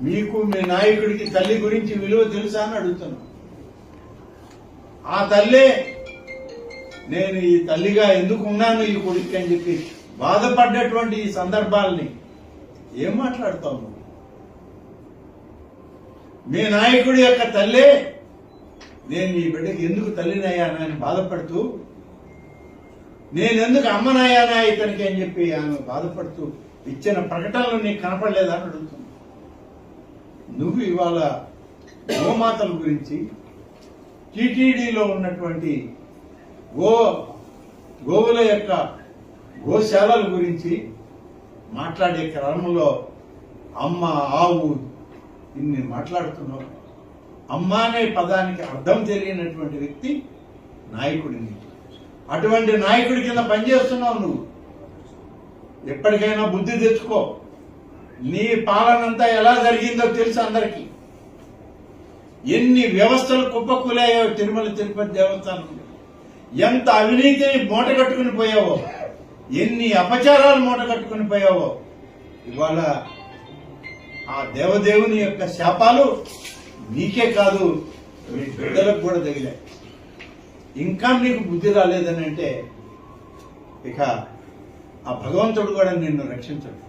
మీకు మీ నాయకుడికి తల్లి గురించి విలువ తెలుసా అని అడుగుతున్నాను. ఆ తల్లే నేను ఈ తల్లిగా ఎందుకు ఉన్నాను ఈ కొడుకు అని చెప్పి బాధపడ్డటువంటి ఈ సందర్భాలని ఏం మాట్లాడుతావు నువ్వు? మీ నాయకుడి యొక్క తల్లే నేను ఈ బిడ్డకి ఎందుకు తల్లినయ్యానా అని బాధపడుతూ, నేనెందుకు అమ్మనయ్యానా ఇతనికి అని చెప్పి ఆమె బాధపడుతూ ఇచ్చిన ప్రకటనలు నీకు కనపడలేదా అని అడుగుతున్నా. నువ్వు ఇవాళ గోమాతల గురించి, టీటీడీలో ఉన్నటువంటి గోవుల యొక్క గోశాలల గురించి మాట్లాడే క్రమంలో అమ్మ, ఆవు ఇన్ని మాట్లాడుతున్నావు. అమ్మ అనే పదానికి అర్థం తెలియనటువంటి వ్యక్తి నాయకుడిని. అటువంటి నాయకుడి కింద పనిచేస్తున్నావు నువ్వు. ఎప్పటికైనా బుద్ధి తెచ్చుకో. నీ పాలనంతా ఎలా జరిగిందో తెలుసు అందరికీ. ఎన్ని వ్యవస్థలు కుప్పకూలాయో తిరుమల తిరుపతి దేవస్థానం, ఎంత అవినీతిని మూట కట్టుకుని పోయావో, ఎన్ని అపచారాలు మూట కట్టుకుని పోయావో. ఇవాళ ఆ దేవదేవుని యొక్క శాపాలు నీకే కాదు, మీ బిడ్డలకు కూడా తగిలాయి. ఇంకా మీకు బుద్ధి రాలేదని అంటే ఇక ఆ భగవంతుడు కూడా నిన్ను రక్షించడు.